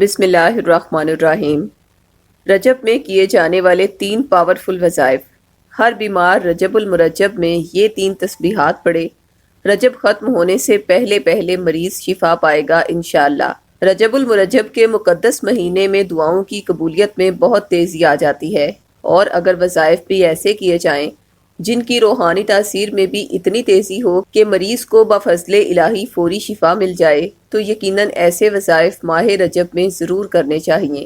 بسم اللہ الرحمن الرحیم۔ رجب میں کیے جانے والے 3 پاورفل وظائف۔ ہر بیمار رجب المرجب میں یہ 3 تسبیحات پڑھے۔ رجب ختم ہونے سے پہلے پہلے مریض شفا پائے گا انشاءاللہ۔ رجب المرجب کے مقدس مہینے میں دعاؤں کی قبولیت میں بہت تیزی آ جاتی ہے، اور اگر وظائف بھی ایسے کیے جائیں جن کی روحانی تاثیر میں بھی اتنی تیزی ہو کہ مریض کو بفضل الہی فوری شفا مل جائے، تو یقیناً ایسے وظائف ماہ رجب میں ضرور کرنے چاہیے۔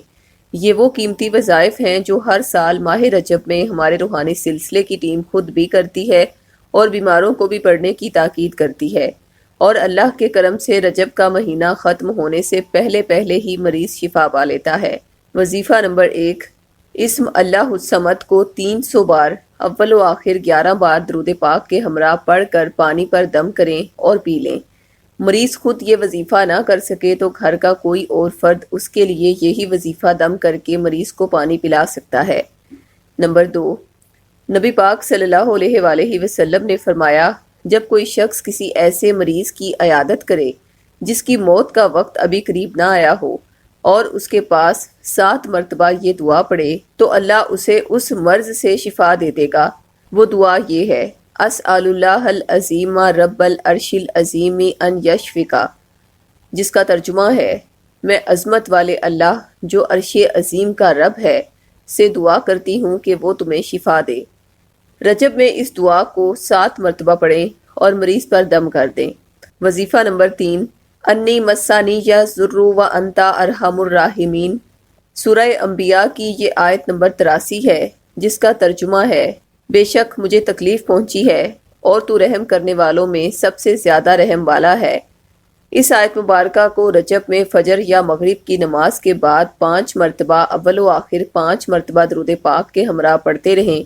یہ وہ قیمتی وظائف ہیں جو ہر سال ماہ رجب میں ہمارے روحانی سلسلے کی ٹیم خود بھی کرتی ہے اور بیماروں کو بھی پڑھنے کی تاکید کرتی ہے، اور اللہ کے کرم سے رجب کا مہینہ ختم ہونے سے پہلے پہلے ہی مریض شفا پا لیتا ہے۔ وظیفہ نمبر 1، اسم اللہ الصمد کو 300 بار اول و آخر 11 بار درود پاک کے ہمراہ پڑھ کر پانی پر دم کریں اور پی لیں۔ مریض خود یہ وظیفہ نہ کر سکے تو گھر کا کوئی اور فرد اس کے لیے یہی وظیفہ دم کر کے مریض کو پانی پلا سکتا ہے۔ نمبر 2، نبی پاک صلی اللہ علیہ وآلہ وسلم نے فرمایا، جب کوئی شخص کسی ایسے مریض کی عیادت کرے جس کی موت کا وقت ابھی قریب نہ آیا ہو، اور اس کے پاس 7 مرتبہ یہ دعا پڑھے، تو اللہ اسے اس مرض سے شفا دے دے گا۔ وہ دعا یہ ہے: اسأل اللہ العظیم رب العرش العظیم ان یشفیکا، جس کا ترجمہ ہے، میں عظمت والے اللہ جو عرش عظیم کا رب ہے سے دعا کرتی ہوں کہ وہ تمہیں شفا دے۔ رجب میں اس دعا کو 7 مرتبہ پڑھیں اور مریض پر دم کر دیں۔ وظیفہ نمبر 3، انی مسانی یا ذرو و انتا ارحم الراحمین۔ سورہ انبیاء کی یہ آیت نمبر 83 ہے، جس کا ترجمہ ہے، بے شک مجھے تکلیف پہنچی ہے اور تو رحم کرنے والوں میں سب سے زیادہ رحم والا ہے۔ اس آیت مبارکہ کو رجب میں فجر یا مغرب کی نماز کے بعد 5 مرتبہ اول و آخر 5 مرتبہ درود پاک کے ہمراہ پڑھتے رہیں۔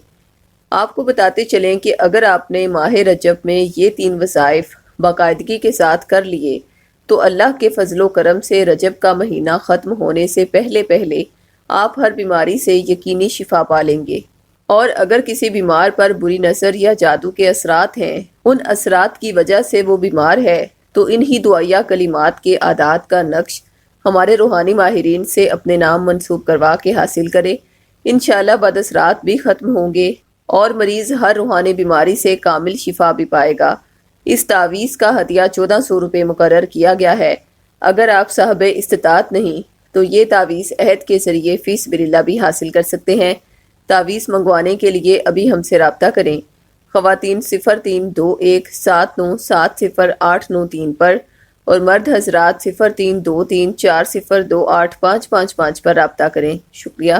آپ کو بتاتے چلیں کہ اگر آپ نے ماہ رجب میں یہ 3 وظائف باقاعدگی کے ساتھ کر لیے تو اللہ کے فضل و کرم سے رجب کا مہینہ ختم ہونے سے پہلے پہلے آپ ہر بیماری سے یقینی شفا پا لیں گے۔ اور اگر کسی بیمار پر بری نظر یا جادو کے اثرات ہیں، ان اثرات کی وجہ سے وہ بیمار ہے، تو انہی دعائیہ کلمات کے اعداد کا نقش ہمارے روحانی ماہرین سے اپنے نام منسوب کروا کے حاصل کرے۔ انشاءاللہ بد اثرات بھی ختم ہوں گے اور مریض ہر روحانی بیماری سے کامل شفا بھی پائے گا۔ اس تعویذ کا ہدیہ 1400 روپے مقرر کیا گیا ہے۔ اگر آپ صاحب استطاعت نہیں تو یہ تعویذ عہد کے ذریعے فی سبیل اللہ بھی حاصل کر سکتے ہیں۔ تعویذ منگوانے کے لیے ابھی ہم سے رابطہ کریں۔ خواتین 032179708083 پر، اور مرد حضرات 0323402855 پر رابطہ کریں۔ شکریہ۔